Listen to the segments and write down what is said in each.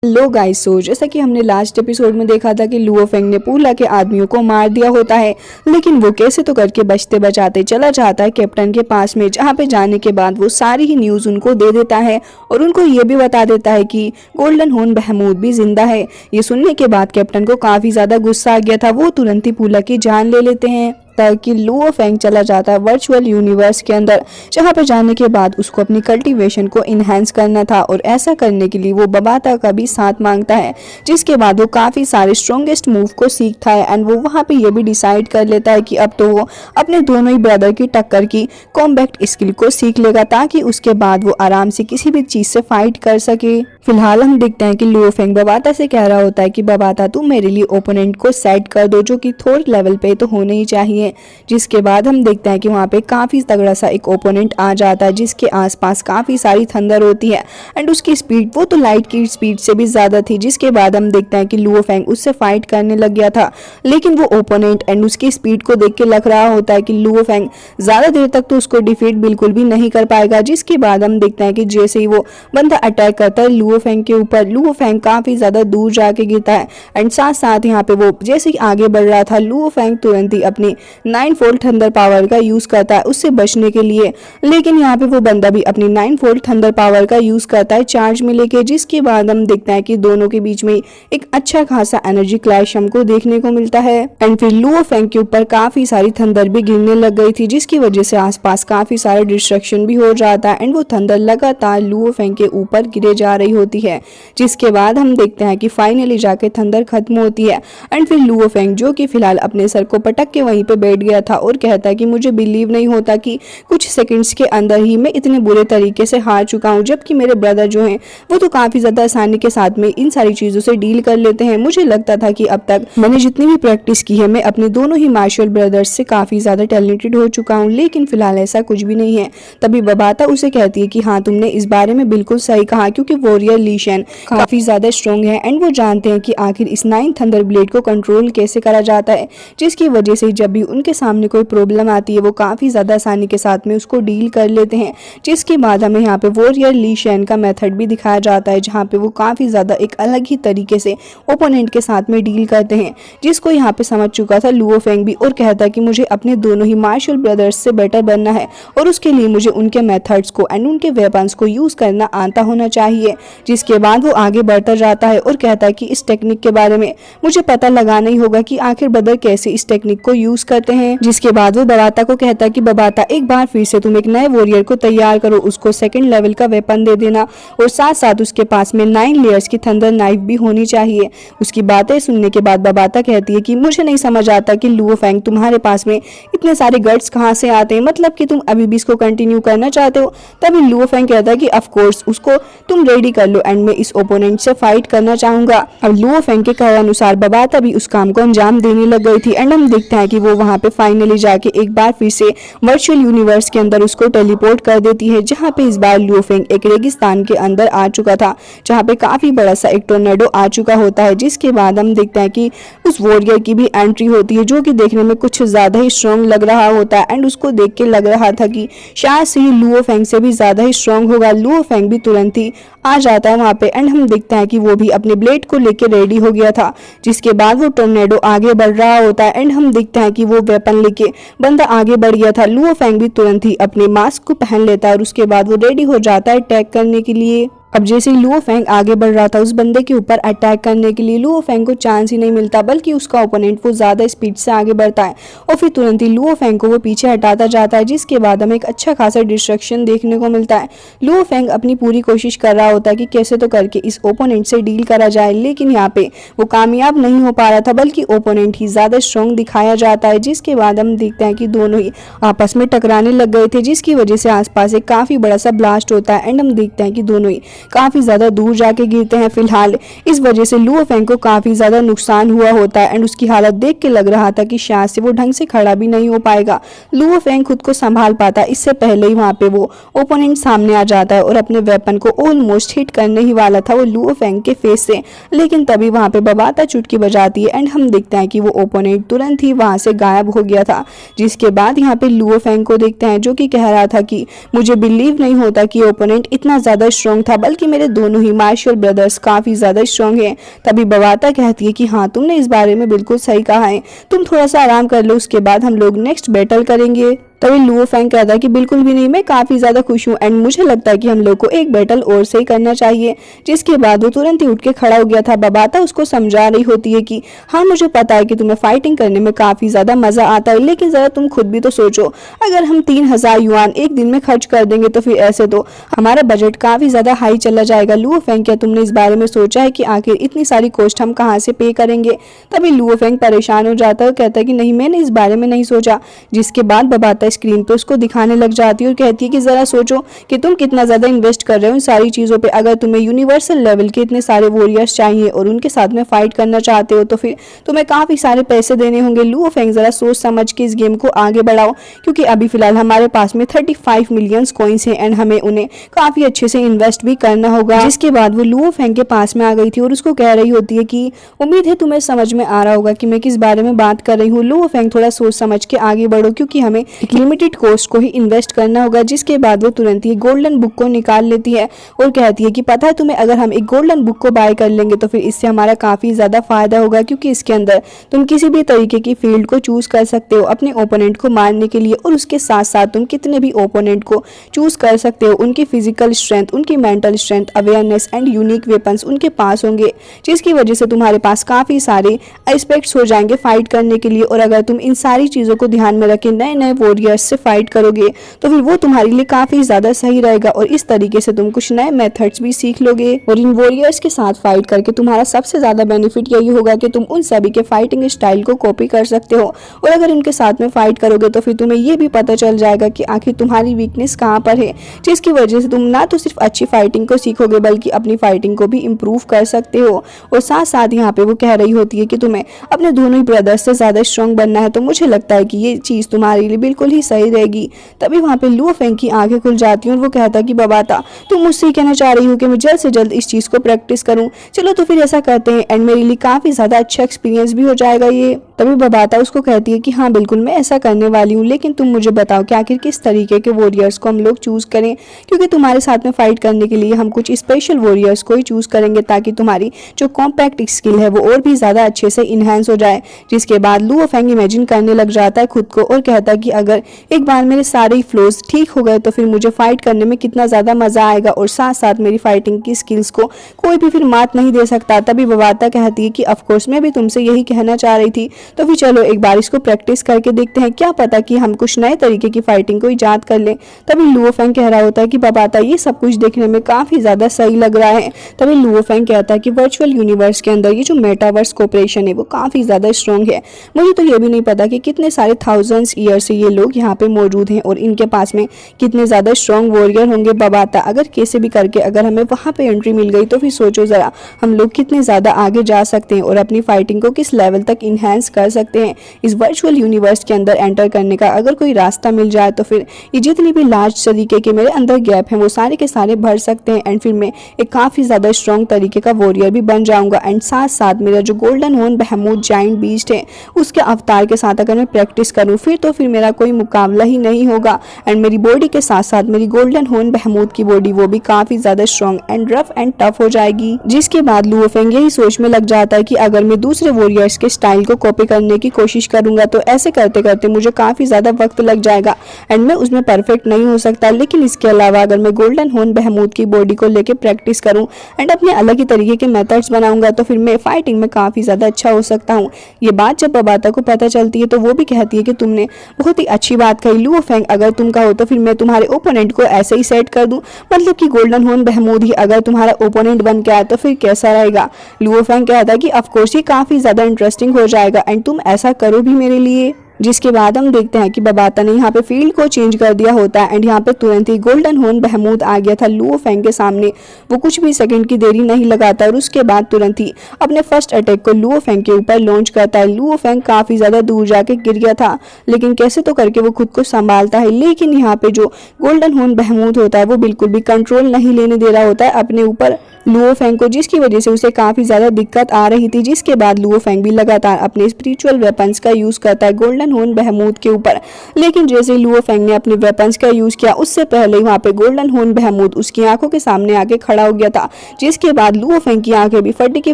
लो guys, सो जैसा कि हमने लास्ट एपिसोड में देखा था कि लुओ फेंग ने पूला के आदमियों को मार दिया होता है, लेकिन वो कैसे तो करके बचते बचाते चला जाता है कैप्टन के पास में, जहाँ पे जाने के बाद वो सारी ही न्यूज़ उनको दे देता है और उनको ये भी बता देता है कि गोल्डन हॉर्न बहमूद भी जिंदा है। ये सुनने के बाद कैप्टन को काफी ज्यादा गुस्सा आ गया था। वो तुरंत ही पूला की जान ले लेते हैं ताकि लुओ फेंग चला जाता है वर्चुअल यूनिवर्स के अंदर, जहाँ पे जाने के बाद उसको अपनी कल्टीवेशन को इनहेंस करना था और ऐसा करने के लिए वो बबाता का भी साथ मांगता है, जिसके बाद वो काफ़ी सारे स्ट्रॉन्गेस्ट मूव को सीखता है एंड वो वहाँ पे ये भी डिसाइड कर लेता है कि अब तो वो अपने दोनों ही ब्रदर की टक्कर की कॉम्बैट स्किल को सीख लेगा ताकि उसके बाद वो आराम से किसी भी चीज़ से फाइट कर सके। फिलहाल हम देखते हैं कि लुओ फेंग बबाता से कह रहा होता है कि बबाता तुम मेरे लिए ओपोनेंट को सेट कर दो जो कि थोर लेवल पे तो होने ही चाहिए। जिसके बाद हम देखते हैं कि वहाँ पे काफ़ी तगड़ा सा एक ओपोनेंट आ जाता है जिसके आसपास काफ़ी सारी थंडर होती है एंड उसकी स्पीड वो तो लाइट की स्पीड से भी ज़्यादा थी। जिसके बाद हम देखते हैं कि लुओ फेंग उससे फाइट करने लग गया था, लेकिन वो ओपोनेंट एंड उसकी स्पीड को देख के लग रहा होता है कि लुओ फेंग ज़्यादा देर तक तो उसको डिफीट बिल्कुल भी नहीं कर पाएगा। जिसके बाद हम देखते हैं कि जैसे ही वो बंदा अटैक करता है लुओ फेंग के ऊपर, लुओ फेंग काफ़ी ज़्यादा दूर जाके गिरता है एंड साथ साथ यहाँ पे वो जैसे ही आगे बढ़ रहा था लुओ फेंग तुरंत ही अपनी 9 फोल्ड थंडर पावर का यूज करता है उससे बचने के लिए, लेकिन यहाँ पे वो बंदा भी अपनी 9 फोल्ड थंडर पावर का यूज करता है चार्ज में लेके। जिसके बाद हम देखते हैं कि दोनों के बीच में एक अच्छा खासा एनर्जी क्लैश हमको देखने को मिलता है एंड फिर लुओ फेंग के ऊपर काफी सारी थंडर भी गिरने लग गई थी, जिसकी वजह से आसपास काफी सारा डिस्ट्रक्शन भी हो जाता है एंड वो थंडर लगातार लुओ फेंग के ऊपर गिरे जा रही होती है। जिसके बाद हम देखते हैं कि फाइनली जाके थंडर खत्म होती है एंड फिर लुओ फेंग जो कि फिलहाल अपने सर को पटक के वहीं पे बैठ गया था और कहता है कि मुझे बिलीव नहीं होता कि कुछ सेकंड्स के अंदर ही मैं इतने बुरे तरीके से हार चुका हूं, जबकि मेरे ब्रदर जो हैं वो तो काफी ज्यादा आसानी के साथ में इन सारी चीजों से डील कर लेते हैं। मुझे लगता था कि अब तक मैंने जितनी भी प्रैक्टिस की है मैं अपने दोनों ही मार्शल ब्रदर्स से काफी ज्यादा टैलेंटेड हो चुका हूँ, लेकिन फिलहाल ऐसा कुछ भी नहीं है। तभी बबाता उसे कहती है कि हाँ तुमने इस बारे में बिल्कुल सही कहा, क्योंकि वॉरियर ली शेन काफी ज्यादा स्ट्रॉन्ग है एंड वो जानते हैं कि आखिर इस 9 थंडर ब्लेड को कंट्रोल कैसे करा जाता है, जिसकी वजह से जब भी उनके सामने कोई प्रॉब्लम आती है वो काफी ज्यादा आसानी के साथ में उसको डील कर लेते हैं। जिसके बाद हमें यहाँ पे वॉरियर ली शेन का मेथड भी दिखाया जाता है, जहाँ पे वो काफी ज्यादा एक अलग ही तरीके से ओपोनेंट के साथ में डील करते हैं, जिसको यहाँ पे समझ चुका था लुओ फेंग भी और कहता है कि मुझे अपने दोनों ही मार्शल ब्रदर्स से बेटर बनना है और उसके लिए मुझे उनके मेथड्स को एंड उनके वेपन्स को यूज करना आता होना चाहिए। जिसके बाद वो आगे बढ़ता जाता है और कहता है कि इस टेक्निक के बारे में मुझे पता लगाना ही होगा कि आखिर ब्रदर कैसे इस टेक्निक को यूज करते हैं। जिसके बाद वो बबाता को कहता है कि बबाता एक बार फिर से तुम एक नए वॉरियर को तैयार करो, उसको सेकंड लेवल का वेपन दे देना और साथ साथ उसके पास में 9 लेयर्स की थंडर नाइफ भी होनी चाहिए। उसकी बातें सुनने के बाद बबाता कहती है कि मुझे नहीं समझ आता कि लुओ फेंग तुम्हारे पास में इतने सारे गट्स कहाँ से आते हैं, मतलब कि तुम अभी भी इसको कंटिन्यू करना चाहते हो। तभी लुओ फेंग कहता है कि ऑफ कोर्स उसको तुम रेडी कर लो एंड मैं इस ओपोनेंट से फाइट करना चाहूंगा। अब लुओ फेंग के कहे अनुसार बबाता भी उस काम को अंजाम देने लग गई थी एंड हम देखते हैं कि वो वहाँ पे फाइनली जाके एक बार फिर से वर्चुअल यूनिवर्स के अंदर उसको टेलीपोर्ट कर देती है, जहाँ पे इस बार लुओ फेंग एक रेगिस्तान के अंदर आ चुका था, जहाँ पे काफी बड़ा सा एक टोर्नेडो आ चुका होता है। जिसके बाद हम देखते हैं कि उस वॉरियर की भी एंट्री होती है, जो कि देखने में कुछ ज्यादा ही स्ट्रॉन्ग लग रहा होता है एंड उसको देख के लग रहा था कि शायद से ही लुओ फेंग से भी ज्यादा ही स्ट्रॉन्ग होगा। लुओ फेंग भी तुरंत ही आ जाता है वहाँ पे एंड हम देखते हैं कि वो भी अपने ब्लेड को लेके रेडी हो गया था। जिसके बाद वो टोर्नेडो आगे बढ़ रहा होता है एंड हम देखते हैं कि वो वेपन लेके बंदा आगे बढ़ गया था। लुओ फेंग भी तुरंत ही अपने मास्क को पहन लेता है और उसके बाद वो रेडी हो जाता है अटैक करने के लिए। अब जैसे ही लुओ फेंग आगे बढ़ रहा था उस बंदे के ऊपर अटैक करने के लिए, लुओ फेंग को चांस ही नहीं मिलता, बल्कि उसका ओपोनेंट वो ज़्यादा स्पीड से आगे बढ़ता है और फिर तुरंत ही लुओ फेंग को वो पीछे हटाता जाता है। जिसके बाद हमें एक अच्छा खासा डिस्ट्रक्शन देखने को मिलता है। लुओ फेंग अपनी पूरी कोशिश कर रहा होता है कि कैसे तो करके इस ओपोनेंट से डील करा जाए, लेकिन यहाँ पे वो कामयाब नहीं हो पा रहा था, बल्कि ओपोनेंट ही ज़्यादा स्ट्रॉन्ग दिखाया जाता है। जिसके बाद हम देखते हैं कि दोनों ही आपस में टकराने लग गए थे, जिसकी वजह से आसपास एक काफ़ी बड़ा सा ब्लास्ट होता है एंड हम देखते हैं कि दोनों ही काफी ज्यादा दूर जाके गिरते हैं। फिलहाल इस वजह से लुओ फेंग को काफी ज्यादा नुकसान हुआ होता है एंड उसकी हालत देख के लग रहा था कि शायद से वो ढंग से खड़ा भी नहीं हो पाएगा। लुओ फेंग खुद को संभाल पाता इससे पहले ही वहां पे वो ओपोनेंट सामने आ जाता है और अपने वेपन को ऑलमोस्ट हिट करने ही वाला था वो लुओ फेंग के फेस से, लेकिन तभी वहां पे बबाता चुटकी बजाती है एंड हम देखते हैं कि वो ओपोनेंट तुरंत ही वहां से गायब हो गया था। जिसके बाद यहाँ पे लुओ फेंग को देखते हैं जो कि कह रहा था कि मुझे बिलीव नहीं होता कि ओपोनेंट इतना ज्यादा स्ट्रॉन्ग था, बल्कि मेरे दोनों ही मार्शल ब्रदर्स काफी ज्यादा स्ट्रॉन्ग हैं। तभी बवाता कहती है कि हाँ, तुमने इस बारे में बिल्कुल सही कहा है, तुम थोड़ा सा आराम कर लो, उसके बाद हम लोग नेक्स्ट बैटल करेंगे। तभी लुओ फेंग कहता है कि बिल्कुल भी नहीं, मैं काफी ज्यादा खुश हूँ एंड मुझे लगता है कि हम लोग को एक बैटल और से ही करना चाहिए। जिसके बाद वो तुरंत ही उठ के खड़ा हो गया था। बबाता उसको समझा रही होती है कि हाँ, मुझे पता है कि तुम्हें फाइटिंग करने में काफी ज्यादा मजा आता है, लेकिन जरा तुम खुद भी तो सोचो, अगर हम 3000 युआन एक दिन में खर्च कर देंगे तो फिर ऐसे तो हमारा बजट काफी ज्यादा हाई चला जाएगा। लुओ फेंग, क्या तुमने इस बारे में सोचा है कि आखिर इतनी सारी कॉस्ट हम कहाँ से पे करेंगे? तभी लुओ फेंग परेशान हो जाता है और कहता है कि नहीं, मैंने इस बारे में नहीं सोचा। जिसके बाद बबाता स्क्रीन पे उसको दिखाने लग जाती है और कहती है कि जरा सोचो कि तुम कितना ज्यादा इन्वेस्ट कर रहे हो इन सारी चीजों पे। अगर तुम्हें यूनिवर्सल लेवल के इतने सारे वॉरियर्स चाहिए और उनके साथ में फाइट करना चाहते हो तो फिर तुम्हें काफी सारे पैसे देने होंगे। लुओ फेंग, जरा सोच समझ के इस गेम को आगे बढ़ाओ, क्योंकि अभी फिलहाल हमारे पास में 35 मिलियन कॉइन्स हैं एंड हमें उन्हें काफी अच्छे से इन्वेस्ट भी करना होगा। जिसके बाद वो लुओ फेंग के पास में आ गई थी और उसको कह रही होती है कि उम्मीद है तुम्हें समझ में आ रहा होगा कि मैं किस बारे में बात कर रही हूँ। लुओ फेंग, थोड़ा सोच समझ के आगे बढ़ो, क्योंकि हमें लिमिटेड कॉस्ट को ही इन्वेस्ट करना होगा। जिसके बाद वो तुरंत ही गोल्डन बुक को निकाल लेती है और कहती है कि पता है तुम्हें, अगर हम एक गोल्डन बुक को बाय कर लेंगे तो फिर इससे हमारा काफी ज्यादा फायदा होगा, क्योंकि इसके अंदर तुम किसी भी तरीके की फील्ड को चूज कर सकते हो अपने ओपोनेंट को मारने के लिए, और उसके साथ साथ तुम कितने भी ओपोनेंट को चूज कर सकते हो। उनकी फिजिकल स्ट्रेंथ, उनकी mental strength, awareness and unique weapons उनके पास होंगे, जिसकी वजह से तुम्हारे पास काफी सारे एस्पेक्ट्स हो जाएंगे फाइट करने के लिए। और अगर तुम इन सारी चीजों को ध्यान में रखे नए नए वॉरियर्स से फाइट करोगे तो फिर वो तुम्हारे लिए काफी ज्यादा सही रहेगा, और इस तरीके से तुम कुछ नए मेथड्स भी सीख लोगे। और इन वॉरियर्स के साथ फाइट करके तुम्हारा सबसे ज्यादा बेनिफिट यही होगा कि तुम उन सभी के फाइटिंग स्टाइल को कॉपी कर सकते हो, और अगर इनके साथ में फाइट करोगे तो फिर तुम्हें ये भी पता चल जाएगा कि आखिर तुम्हारी वीकनेस कहाँ पर है, जिसकी वजह से तुम ना तो सिर्फ अच्छी फाइटिंग को सीखोगे बल्कि अपनी फाइटिंग को भी इम्प्रूव कर सकते हो। और साथ साथ यहाँ पे वो कह रही होती है कि तुम्हें अपने दोनों ही ब्रदर्स से ज्यादा स्ट्रॉन्ग बनना है, तो मुझे लगता है कि ये चीज तुम्हारे लिए बिल्कुल ही सही रहेगी। तभी वहाँ पे लुओ फेंग की आंखें खुल जाती हैं और वो कहता कि बबाता, तुम मुझसे कहना चाह रही हो कि मैं जल्द से जल्द इस चीज को प्रैक्टिस करूं? चलो तो फिर ऐसा करते हैं एंड मेरे लिए काफी ज्यादा अच्छा एक्सपीरियंस भी हो जाएगा ये। तभी बबाता उसको कहती है कि हाँ बिल्कुल, मैं ऐसा करने वाली हूँ, लेकिन तुम मुझे बताओ कि आखिर किस तरीके के वॉरियर्स को हम लोग चूज करें, क्योंकि तुम्हारे साथ में फाइट करने के लिए हम कुछ स्पेशल वॉरियर्स को ही चूज करेंगे ताकि तुम्हारी जो कॉम्पैक्ट स्किल है वो और भी ज्यादा अच्छे से इनहेंस हो जाए। जिसके बाद लुओ फेंग इमेजिन करने लग जाता है खुद को और कहता है कि अगर एक बार मेरे सारे फ्लोज ठीक हो गए तो फिर मुझे फाइट करने में कितना ज्यादा मजा आएगा, और साथ साथ मेरी फाइटिंग की स्किल्स को कोई भी फिर मात नहीं दे सकता। तभी बबाता कहती है कि ऑफ कोर्स मैं भी तुमसे यही कहना चाह रही थी, तो फिर चलो एक बार इसको प्रैक्टिस करके देखते हैं, क्या पता कि हम कुछ नए तरीके की फाइटिंग को इजाद कर लें। तभी लुओ फेंग कह रहा होता है कि बबाता, ये सब कुछ देखने में काफी ज्यादा सही लग रहा है। तभी लुओ फेंग कहता है कि वर्चुअल यूनिवर्स के अंदर ये जो मेटावर्स कॉर्पोरेशन है वो काफी ज्यादा स्ट्रॉन्ग है। मुझे तो ये भी नहीं पता कि कितने सारे थाउजेंड्स ईयर से ये लोग यहाँ पे मौजूद हैं और इनके पास में कितने ज्यादा स्ट्रॉन्ग वॉरियर होंगे। बबाता, अगर कैसे भी करके अगर हमें वहां पे एंट्री मिल गई तो फिर सोचो जरा हम लोग कितने ज्यादा आगे जा सकते हैं और अपनी फाइटिंग को किस लेवल तक इनहेंस कर सकते हैं। इस वर्चुअल यूनिवर्स के अंदर एंटर करने का अगर कोई रास्ता मिल जाए तो फिर ये जितनी भी लार्ज तरीके के मेरे अंदर गैप हैं वो सारे के सारे भर सकते हैं, एंड फिर मैं एक काफी ज्यादा स्ट्रॉन्ग तरीके का वॉरियर भी बन जाऊंगा। एंड साथ साथ मेरा जो गोल्डन हॉर्न बेहेमोथ जायंट बीस्ट है उसके अवतार के साथ अगर मैं प्रैक्टिस करूं फिर तो फिर मेरा कोई मुकाबला ही नहीं होगा। एंड मेरी बॉडी के साथ साथ मेरी गोल्डन हॉर्न बेहेमोथ की बॉडी वो भी काफी ज्यादा strong and rough and tough हो जाएगी। जिसके बाद लुओ फेंग यही सोच में लग जाता है कि अगर मैं दूसरे वॉरियर्स के स्टाइल को कॉपी करने की कोशिश करूंगा तो ऐसे करते करते मुझे काफी ज्यादा वक्त लग जाएगा एंड मैं उसमें परफेक्ट नहीं हो सकता। लेकिन इसके अलावा अगर मैं गोल्डन हॉर्न बेहेमोथ की बॉडी को लेकर प्रैक्टिस करूं एंड अपने अलग ही तरीके के मेथड्स बनाऊंगा तो फिर मैं फाइटिंग में काफी ज्यादा अच्छा हो सकता हूँ। ये बात जब बबाता को पता चलती है तो वो भी कहती है कि तुमने बहुत ही अच्छी बात कही लुओ फेंग, अगर तुम कहो तो फिर मैं तुम्हारे ओपोनेंट को ऐसे ही सेट कर दूं, मतलब कि गोल्डन हॉर्न बेहेमोथ ही अगर तुम्हारा ओपोनेंट बन के आए तो फिर कैसा रहेगा। लुओ फेंग कहता है कि ऑफ कोर्स ये काफी ज्यादा इंटरेस्टिंग हो जाएगा एंड तुम ऐसा करो भी मेरे लिए। जिसके बाद हम देखते हैं कि बबाता ने यहाँ पे फील्ड को चेंज कर दिया होता है एंड यहाँ पे तुरंत ही गोल्डन हॉर्न बेहेमोथ आ गया था लुओ फेंग के सामने। वो कुछ भी सेकंड की देरी नहीं लगाता और उसके बाद तुरंत ही अपने फर्स्ट अटैक को लुओ फेंग के ऊपर लॉन्च करता है। लुओ फेंग काफी ज्यादा दूर जाके गिर गया था लेकिन कैसे तो करके वो खुद को संभालता है, लेकिन यहाँ पे जो गोल्डन हॉर्न बेहेमोथ होता है वो बिल्कुल भी कंट्रोल नहीं लेने दे रहा होता है अपने ऊपर लुओ फेंग को, जिसकी वजह से उसे काफी ज्यादा दिक्कत आ रही थी। जिसके बाद लुओ फेंग भी लगातार अपने स्पिरिचुअल वेपन्स का यूज करता है गोल्डन हॉर्न बहमूद के ऊपर। लेकिन जैसे लुओ फेंग ने अपने वेपन्स का यूज किया, उससे पहले वहां पे गोल्डन हॉर्न बहमूद उसकी आंखों के सामने आके खड़ा हो गया था, जिसके बाद लुओ फेंग की आंखें भी फटी की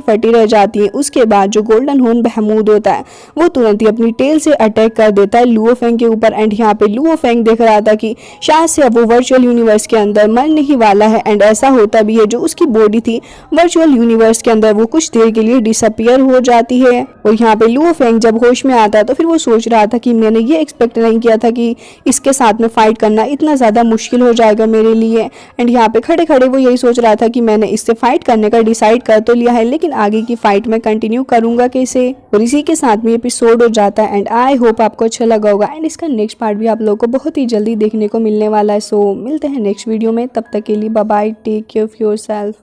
फटी रह जाती है। उसके बाद जो गोल्डन हॉर्न बहमूद होता है वो तुरंत ही अपनी टेल से अटैक कर देता है लुओ फेंग के ऊपर। एंड यहाँ पे लुओ फेंग देख रहा था कि शायद से अब वो वर्चुअल यूनिवर्स के अंदर मरने ही वाला है। एंड ऐसा होता भी है, जो उसकी बॉडी थी वर्चुअल यूनिवर्स के अंदर वो कुछ देर के लिए डिसअपियर हो जाती है। और यहाँ पे लुओ फेंग जब होश में आता है तो फिर वो सोच रहा था कि मैंने ये एक्सपेक्ट नहीं किया था कि इसके साथ में फाइट करना इतना ज्यादा मुश्किल हो जाएगा मेरे लिए। एंड यहाँ पे खड़े खड़े वो यही सोच रहा था कि मैंने इससे फाइट करने का डिसाइड कर तो लिया है, लेकिन आगे की फाइट में कंटिन्यू करूंगा कैसे। और इसी के साथ में एपिसोड हो जाता है। एंड आई होप आपको अच्छा लगा होगा। एंड इसका नेक्स्ट पार्ट भी आप लोगों को बहुत ही जल्दी देखने को मिलने वाला है। सो मिलते हैं नेक्स्ट वीडियो में, तब तक के लिए bye bye, take care of yourself.